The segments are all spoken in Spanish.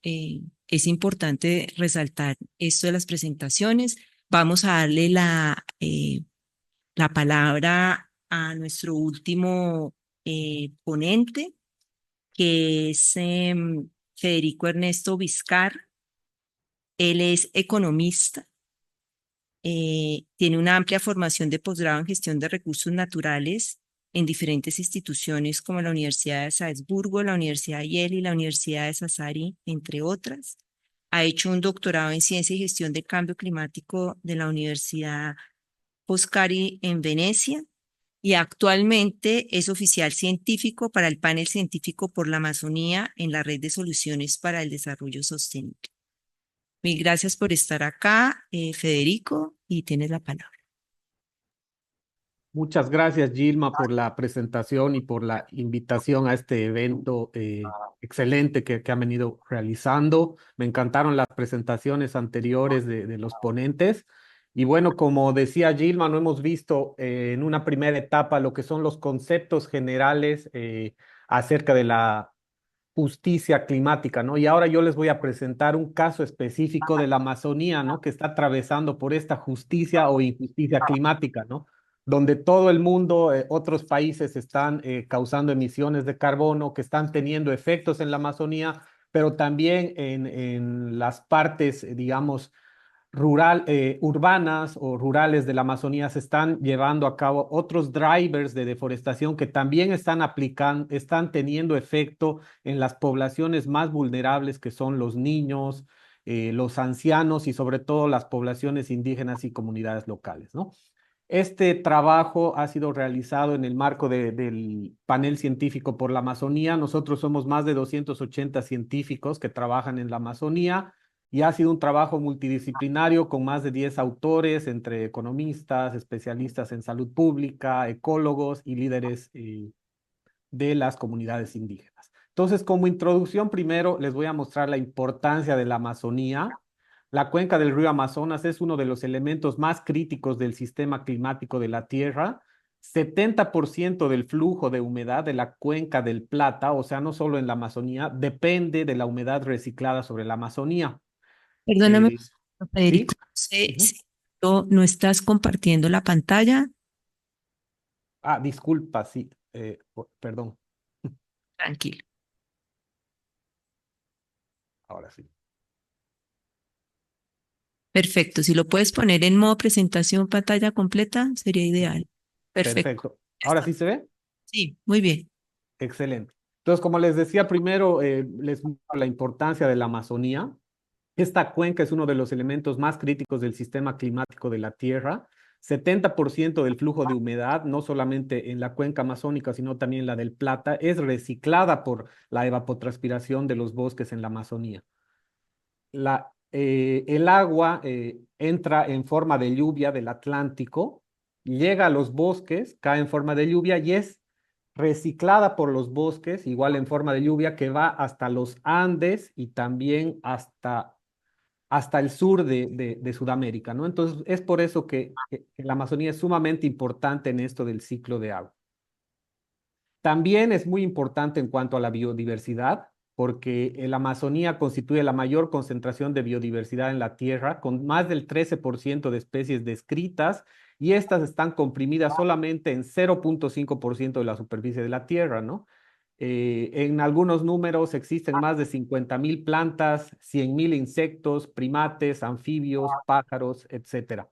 es importante resaltar esto de las presentaciones. Vamos a darle la palabra a nuestro último ponente, que es Federico Ernesto Vizcar. Él es economista, tiene una amplia formación de posgrado en gestión de recursos naturales en diferentes instituciones como la Universidad de Salzburgo, la Universidad de Yale y la Universidad de Sassari, entre otras. Ha hecho un doctorado en ciencia y gestión del cambio climático de la Universidad Foscari en Venecia y actualmente es oficial científico para el panel científico por la Amazonía en la Red de Soluciones para el Desarrollo Sostenible. Mil gracias por estar acá, Federico, y tienes la palabra. Muchas gracias, Gilma, por la presentación y por la invitación a este evento excelente que han venido realizando. Me encantaron las presentaciones anteriores de los ponentes. Y bueno, como decía Gilma, no hemos visto en una primera etapa lo que son los conceptos generales acerca de la justicia climática, ¿no? Y ahora yo les voy a presentar un caso específico de la Amazonía, ¿no? Que está atravesando por esta justicia o injusticia climática, ¿no? Donde todo el mundo, otros países están causando emisiones de carbono, que están teniendo efectos en la Amazonía, pero también en las partes, digamos, urbanas o rurales de la Amazonía se están llevando a cabo otros drivers de deforestación que también están aplicando, están teniendo efecto en las poblaciones más vulnerables que son los niños, los ancianos y sobre todo las poblaciones indígenas y comunidades locales, ¿no? Este trabajo ha sido realizado en el marco del panel científico por la Amazonía. Nosotros somos más de 280 científicos que trabajan en la Amazonía y ha sido un trabajo multidisciplinario con más de 10 autores, entre economistas, especialistas en salud pública, ecólogos y líderes de las comunidades indígenas. Entonces, como introducción, primero les voy a mostrar la importancia de la Amazonía. La cuenca del río Amazonas es uno de los elementos más críticos del sistema climático de la Tierra. 70% del flujo de humedad de la cuenca del Plata, o sea, no solo en la Amazonía, depende de la humedad reciclada sobre la Amazonía. Perdóname, Eh, Federico, ¿Sí? no sé Ujú. si no estás compartiendo la pantalla. Ah, disculpa, sí, perdón, Tranquilo. ahora sí. Perfecto. Si lo puedes poner en modo presentación pantalla completa, sería ideal. Perfecto. Perfecto. Ya ¿Ahora está. sí se ve? Sí, muy bien. Excelente. Entonces, como les decía primero, les muestro la importancia de la Amazonía. Esta cuenca es uno de los elementos más críticos del sistema climático de la Tierra. 70% del flujo de humedad, no solamente en la cuenca amazónica, sino también la del Plata, es reciclada por la evapotranspiración de los bosques en la Amazonía. El agua entra en forma de lluvia del Atlántico, llega a los bosques, cae en forma de lluvia y es reciclada por los bosques, igual en forma de lluvia, que va hasta los Andes y también hasta el sur de Sudamérica, ¿no? Entonces, es por eso que la Amazonía es sumamente importante en esto del ciclo de agua. También es muy importante en cuanto a la biodiversidad, porque la Amazonía constituye la mayor concentración de biodiversidad en la Tierra, con más del 13% de especies descritas, y estas están comprimidas solamente en 0,5% de la superficie de la Tierra, ¿no? En algunos números existen más de 50.000 plantas, 100.000 insectos, primates, anfibios, pájaros, etcétera.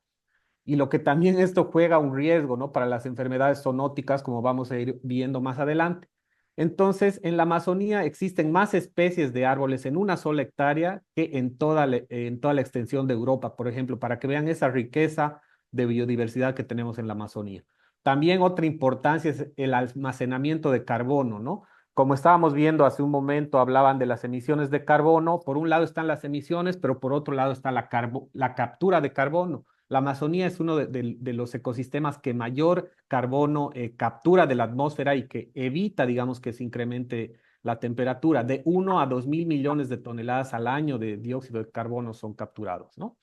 Y lo que también esto juega un riesgo, ¿no? Para las enfermedades zoonóticas, como vamos a ir viendo más adelante. Entonces, en la Amazonía existen más especies de árboles en una sola hectárea que en toda la extensión de Europa, por ejemplo, para que vean esa riqueza de biodiversidad que tenemos en la Amazonía. También otra importancia es el almacenamiento de carbono, ¿no? Como estábamos viendo hace un momento, hablaban de las emisiones de carbono. Por un lado están las emisiones, pero por otro lado está la captura de carbono. La Amazonía es uno de los ecosistemas que mayor carbono captura de la atmósfera y que evita, digamos, que se incremente la temperatura. De 1 a 2.000 millones de toneladas al año de dióxido de carbono son capturados, ¿no?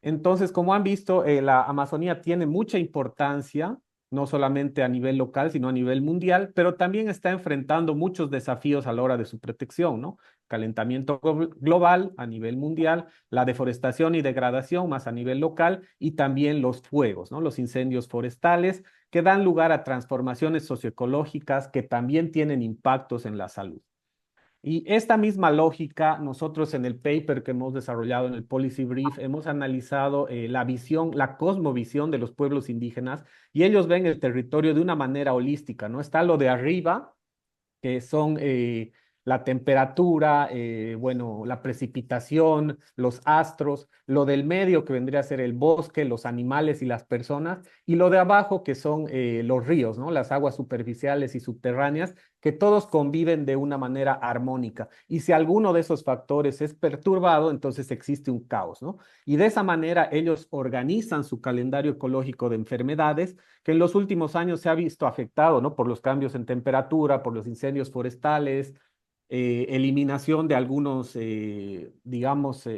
Entonces, como han visto, la Amazonía tiene mucha importancia, no solamente a nivel local, sino a nivel mundial, pero también está enfrentando muchos desafíos a la hora de su protección, ¿no? calentamiento global a nivel mundial, la deforestación y degradación más a nivel local y también los fuegos, ¿no? Los incendios forestales que dan lugar a transformaciones socioecológicas que también tienen impactos en la salud. Y esta misma lógica, nosotros en el paper que hemos desarrollado en el Policy Brief, hemos analizado la visión, la cosmovisión de los pueblos indígenas y ellos ven el territorio de una manera holística, ¿no? Está lo de arriba, que son la temperatura, bueno, la precipitación, los astros, lo del medio que vendría a ser el bosque, los animales y las personas, y lo de abajo que son los ríos, ¿no? Las aguas superficiales y subterráneas, que todos conviven de una manera armónica. Y si alguno de esos factores es perturbado, entonces existe un caos, ¿no? Y de esa manera ellos organizan su calendario ecológico de enfermedades que en los últimos años se ha visto afectado, ¿no? Por los cambios en temperatura, por los incendios forestales, eliminación de algunos, digamos,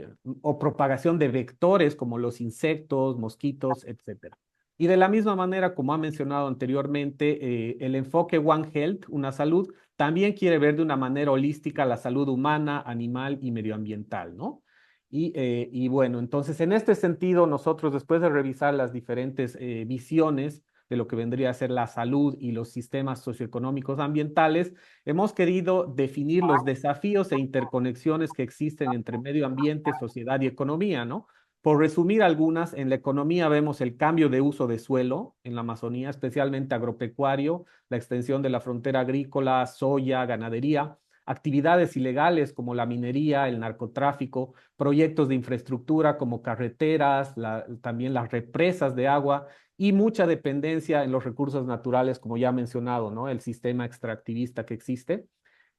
o propagación de vectores como los insectos, mosquitos, etcétera. Y de la misma manera, como ha mencionado anteriormente, el enfoque One Health, una salud, también quiere ver de una manera holística la salud humana, animal y medioambiental, ¿no? Y bueno, entonces en este sentido, nosotros después de revisar las diferentes visiones de lo que vendría a ser la salud y los sistemas socioeconómicos ambientales, hemos querido definir los desafíos e interconexiones que existen entre medio ambiente, sociedad y economía, ¿no? Por resumir algunas, en la economía vemos el cambio de uso de suelo en la Amazonía, especialmente agropecuario, la extensión de la frontera agrícola, soya, ganadería, actividades ilegales como la minería, el narcotráfico, proyectos de infraestructura como carreteras, también las represas de agua y mucha dependencia en los recursos naturales, como ya he mencionado, ¿no? El sistema extractivista que existe.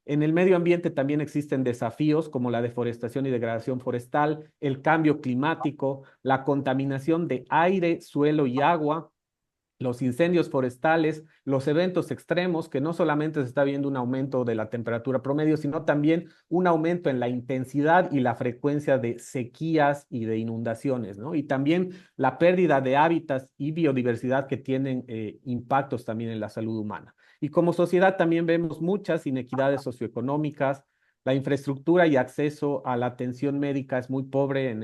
En el medio ambiente también existen desafíos como la deforestación y degradación forestal, el cambio climático, la contaminación de aire, suelo y agua, los incendios forestales, los eventos extremos, que no solamente se está viendo un aumento de la temperatura promedio, sino también un aumento en la intensidad y la frecuencia de sequías y de inundaciones, ¿no? Y también la pérdida de hábitats y biodiversidad que tienen impactos también en la salud humana. Y como sociedad también vemos muchas inequidades socioeconómicas. La infraestructura y acceso a la atención médica es muy pobre,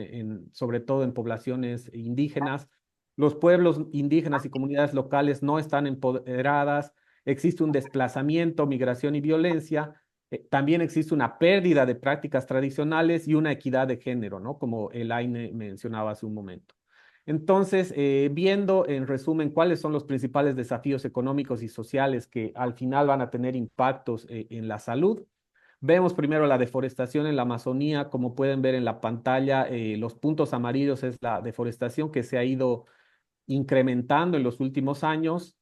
sobre todo en poblaciones indígenas. Los pueblos indígenas y comunidades locales no están empoderadas, existe un desplazamiento, migración y violencia, también existe una pérdida de prácticas tradicionales y una equidad de género, ¿no? Como el AINE mencionaba hace un momento. Entonces, viendo en resumen cuáles son los principales desafíos económicos y sociales que al final van a tener impactos en la salud, vemos primero la deforestación en la Amazonía, como pueden ver en la pantalla, los puntos amarillos es la deforestación que se ha ido incrementando en los últimos años.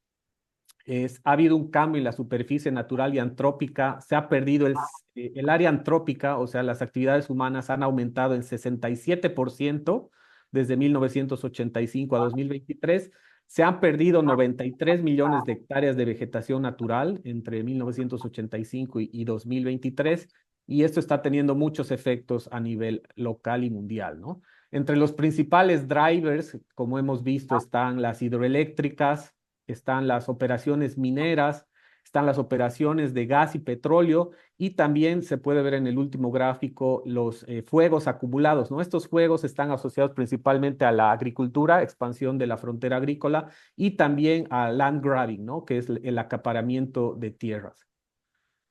Ha habido un cambio en la superficie natural y antrópica, se ha perdido el área antrópica, o sea, las actividades humanas han aumentado en 67% desde 1985 a 2023. Se han perdido 93 millones de hectáreas de vegetación natural entre 1985 y 2023, y esto está teniendo muchos efectos a nivel local y mundial, ¿no? Entre los principales drivers, como hemos visto, están las hidroeléctricas, están las operaciones mineras, están las operaciones de gas y petróleo y también se puede ver en el último gráfico los fuegos acumulados, ¿no? Estos fuegos están asociados principalmente a la agricultura, expansión de la frontera agrícola y también a land grabbing, ¿no? Que es el acaparamiento de tierras.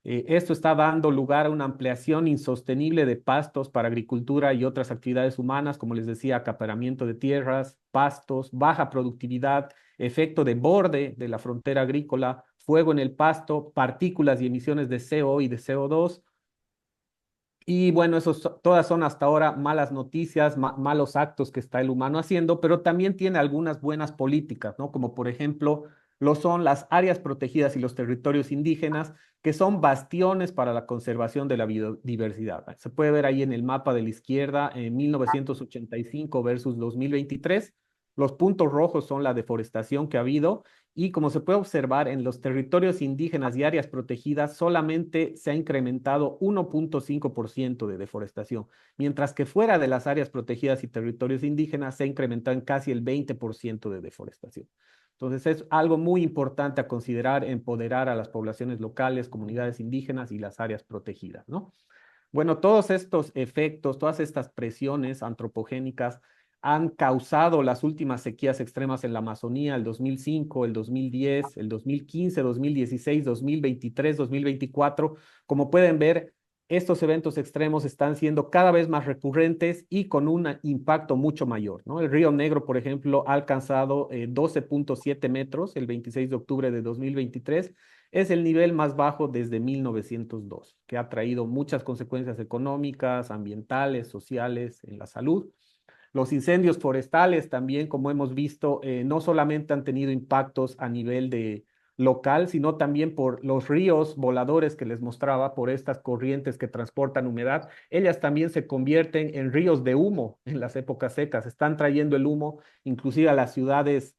Esto está dando lugar a una ampliación insostenible de pastos para agricultura y otras actividades humanas, como les decía, acaparamiento de tierras, pastos, baja productividad, efecto de borde de la frontera agrícola, fuego en el pasto, partículas y emisiones de CO y de CO2. Y bueno, todas son hasta ahora malas noticias, malos actos que está el humano haciendo, pero también tiene algunas buenas políticas, ¿no? Como por ejemplo lo son las áreas protegidas y los territorios indígenas, que son bastiones para la conservación de la biodiversidad. Se puede ver ahí en el mapa de la izquierda, en 1985 versus 2023. Los puntos rojos son la deforestación que ha habido y como se puede observar, en los territorios indígenas y áreas protegidas solamente se ha incrementado 1.5% de deforestación, mientras que fuera de las áreas protegidas y territorios indígenas se ha incrementado en casi el 20% de deforestación. Entonces es algo muy importante a considerar, empoderar a las poblaciones locales, comunidades indígenas y las áreas protegidas, ¿no? Bueno, todos estos efectos, todas estas presiones antropogénicas han causado las últimas sequías extremas en la Amazonía, el 2005, el 2010, el 2015, 2016, 2023, 2024. Como pueden ver, estos eventos extremos están siendo cada vez más recurrentes y con un impacto mucho mayor, ¿no? El Río Negro, por ejemplo, ha alcanzado 12.7 metros el 26 de octubre de 2023. Es el nivel más bajo desde 1902, que ha traído muchas consecuencias económicas, ambientales, sociales, en la salud. Los incendios forestales también, como hemos visto, no solamente han tenido impactos a nivel de local, sino también por los ríos voladores que les mostraba, por estas corrientes que transportan humedad. Ellas también se convierten en ríos de humo en las épocas secas. Están trayendo el humo inclusive a las ciudades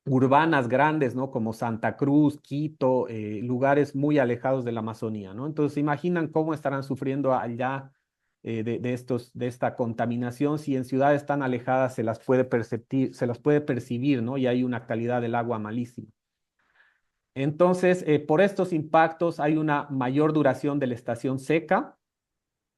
urbanas grandes, ¿no? Como Santa Cruz, Quito, lugares muy alejados de la Amazonía, ¿no? Entonces, imaginan cómo estarán sufriendo allá de esta contaminación, si en ciudades tan alejadas se las puede percibir, ¿no? Y hay una calidad del agua malísima. Entonces, por estos impactos hay una mayor duración de la estación seca,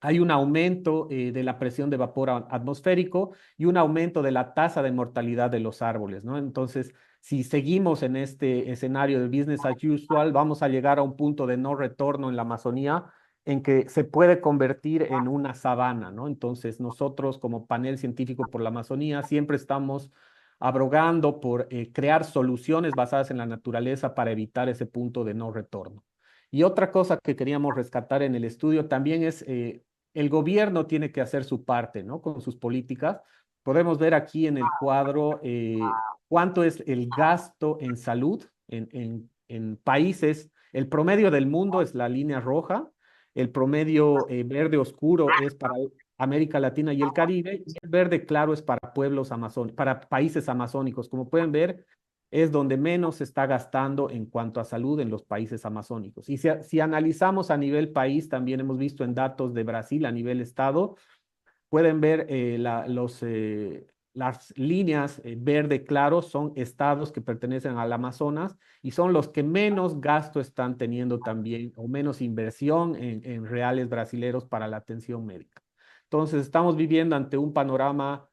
hay un aumento de la presión de vapor atmosférico y un aumento de la tasa de mortalidad de los árboles, ¿no? Entonces, si seguimos en este escenario del business as usual, vamos a llegar a un punto de no retorno en la Amazonía en que se puede convertir en una sabana, ¿no? Entonces, nosotros como panel científico por la Amazonía siempre estamos abrogando por crear soluciones basadas en la naturaleza para evitar ese punto de no retorno. Y otra cosa que queríamos rescatar en el estudio también es el gobierno tiene que hacer su parte, ¿no? Con sus políticas. Podemos ver aquí en el cuadro cuánto es el gasto en salud en países. El promedio del mundo es la línea roja, el promedio verde oscuro es para América Latina y el Caribe, y el verde claro es para pueblos amazónicos, para países amazónicos. Como pueden ver, es donde menos se está gastando en cuanto a salud en los países amazónicos. Y si analizamos a nivel país, también hemos visto en datos de Brasil a nivel estado, pueden ver las líneas verde claro son estados que pertenecen al Amazonas y son los que menos gasto están teniendo también o menos inversión en reales brasileros para la atención médica. Entonces, estamos viviendo ante un panorama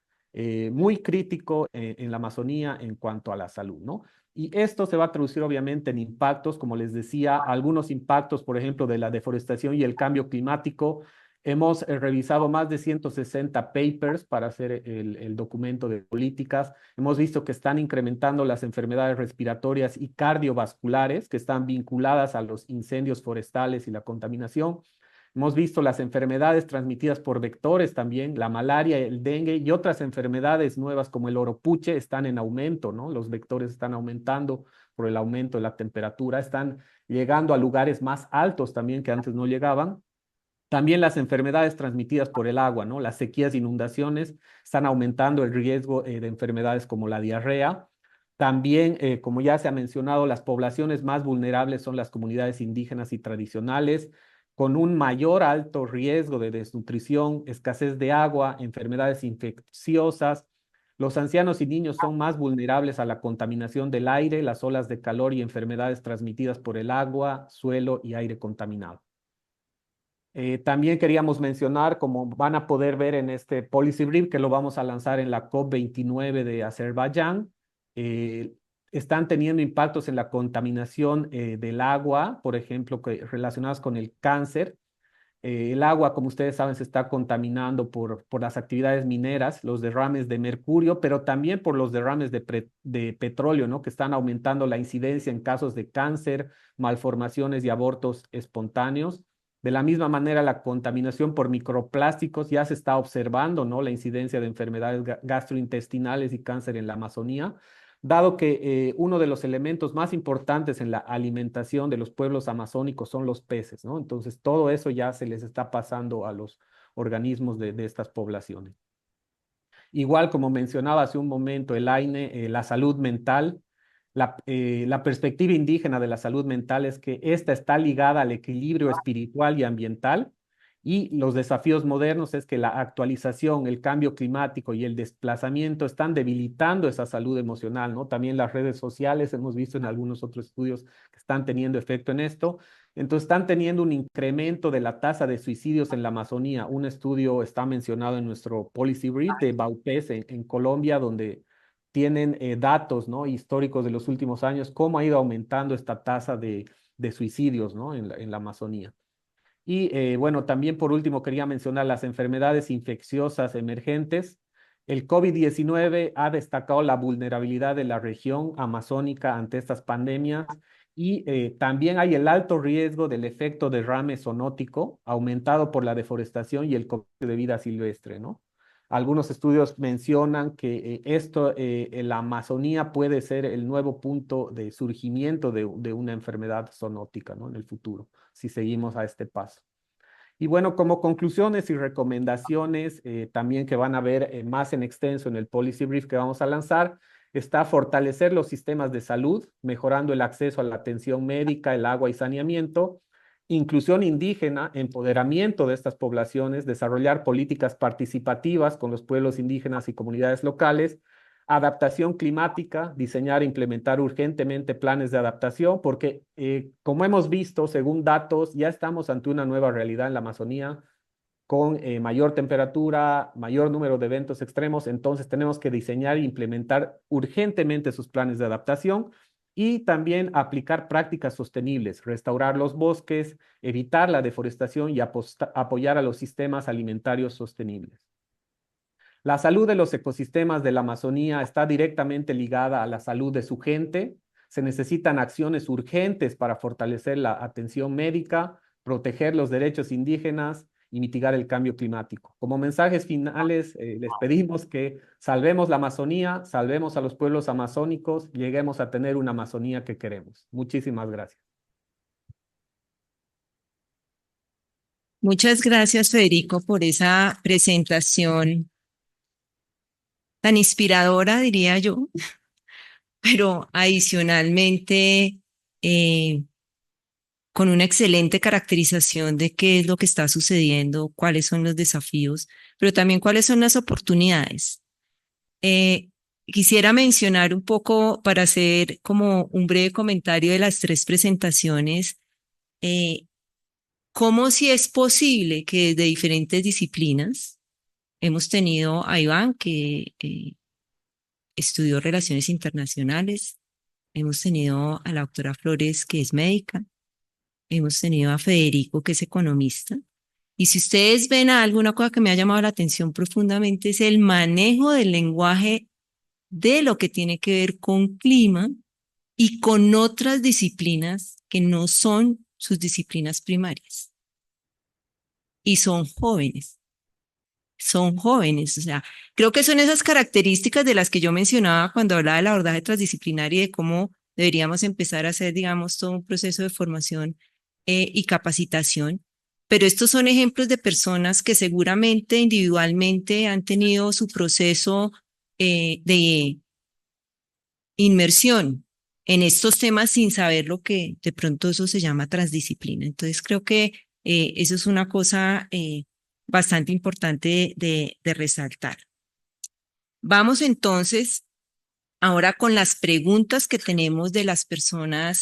muy crítico en la Amazonía en cuanto a la salud, ¿no? Y esto se va a traducir obviamente en impactos, como les decía, algunos impactos, por ejemplo, de la deforestación y el cambio climático. Hemos revisado más de 160 papers para hacer el documento de políticas. Hemos visto que están incrementando las enfermedades respiratorias y cardiovasculares que están vinculadas a los incendios forestales y la contaminación. Hemos visto las enfermedades transmitidas por vectores también, la malaria, el dengue y otras enfermedades nuevas como el oropuche están en aumento, ¿no? Los vectores están aumentando por el aumento de la temperatura, están llegando a lugares más altos también que antes no llegaban. También las enfermedades transmitidas por el agua, ¿no? Las sequías, inundaciones están aumentando el riesgo de enfermedades como la diarrea. También, como ya se ha mencionado, las poblaciones más vulnerables son las comunidades indígenas y tradicionales, con un mayor alto riesgo de desnutrición, escasez de agua, enfermedades infecciosas. Los ancianos y niños son más vulnerables a la contaminación del aire, las olas de calor y enfermedades transmitidas por el agua, suelo y aire contaminado. También queríamos mencionar, como van a poder ver en este Policy Brief, que lo vamos a lanzar en la COP29 de Azerbaiyán, eh, están teniendo impactos en la contaminación del agua, por ejemplo, relacionadas con el cáncer. El agua, como ustedes saben, se está contaminando por las actividades mineras, los derrames de mercurio, pero también por los derrames de petróleo, ¿no? Que están aumentando la incidencia en casos de cáncer, malformaciones y abortos espontáneos. De la misma manera, la contaminación por microplásticos ya se está observando, ¿no? La incidencia de enfermedades gastrointestinales y cáncer en la Amazonía, dado que uno de los elementos más importantes en la alimentación de los pueblos amazónicos son los peces, ¿no? Entonces, todo eso ya se les está pasando a los organismos de estas poblaciones. Igual como mencionaba hace un momento el AINE, la salud mental, la perspectiva indígena de la salud mental es que esta está ligada al equilibrio espiritual y ambiental, y los desafíos modernos es que la actualización, el cambio climático y el desplazamiento están debilitando esa salud emocional, ¿no? También las redes sociales, hemos visto en algunos otros estudios que están teniendo efecto en esto. Entonces están teniendo un incremento de la tasa de suicidios en la Amazonía. Un estudio está mencionado en nuestro Policy Brief de Baupés en Colombia, donde tienen datos, ¿no?, históricos de los últimos años, cómo ha ido aumentando esta tasa de suicidios, ¿no?, en la Amazonía. Y bueno, también por último quería mencionar las enfermedades infecciosas emergentes. El COVID-19 ha destacado la vulnerabilidad de la región amazónica ante estas pandemias y también hay el alto riesgo del efecto derrame zoonótico aumentado por la deforestación y el comercio de vida silvestre, ¿no? Algunos estudios mencionan que la Amazonía puede ser el nuevo punto de surgimiento de una enfermedad zoonótica, ¿no?, en el futuro, si seguimos a este paso. Y bueno, como conclusiones y recomendaciones también que van a ver más en extenso en el Policy Brief que vamos a lanzar, está fortalecer los sistemas de salud, mejorando el acceso a la atención médica, el agua y saneamiento, inclusión indígena, empoderamiento de estas poblaciones, desarrollar políticas participativas con los pueblos indígenas y comunidades locales, adaptación climática, diseñar e implementar urgentemente planes de adaptación, porque como hemos visto, según datos, ya estamos ante una nueva realidad en la Amazonía con mayor temperatura, mayor número de eventos extremos, entonces tenemos que diseñar e implementar urgentemente sus planes de adaptación y también aplicar prácticas sostenibles, restaurar los bosques, evitar la deforestación y apoyar a los sistemas alimentarios sostenibles. La salud de los ecosistemas de la Amazonía está directamente ligada a la salud de su gente. Se necesitan acciones urgentes para fortalecer la atención médica, proteger los derechos indígenas y mitigar el cambio climático. Como mensajes finales, les pedimos que salvemos la Amazonía, salvemos a los pueblos amazónicos, lleguemos a tener una Amazonía que queremos. Muchísimas gracias. Muchas gracias, Federico, por esa presentación tan inspiradora, diría yo, pero adicionalmente con una excelente caracterización de qué es lo que está sucediendo, cuáles son los desafíos, pero también cuáles son las oportunidades. Quisiera mencionar un poco para hacer como un breve comentario de las tres presentaciones, cómo si es posible que desde diferentes disciplinas, hemos tenido a Iván que estudió Relaciones Internacionales, hemos tenido a la doctora Flores que es médica, hemos tenido a Federico que es economista. Y si ustedes ven alguna cosa que me ha llamado la atención profundamente es el manejo del lenguaje de lo que tiene que ver con clima y con otras disciplinas que no son sus disciplinas primarias. Y son jóvenes. Son jóvenes, o sea, creo que son esas características de las que yo mencionaba cuando hablaba del abordaje transdisciplinario y de cómo deberíamos empezar a hacer, digamos, todo un proceso de formación y capacitación. Pero estos son ejemplos de personas que seguramente individualmente han tenido su proceso de inmersión en estos temas sin saber lo que de pronto eso se llama transdisciplina. Entonces creo que eso es una cosa bastante importante de resaltar. Vamos entonces ahora con las preguntas que tenemos de las personas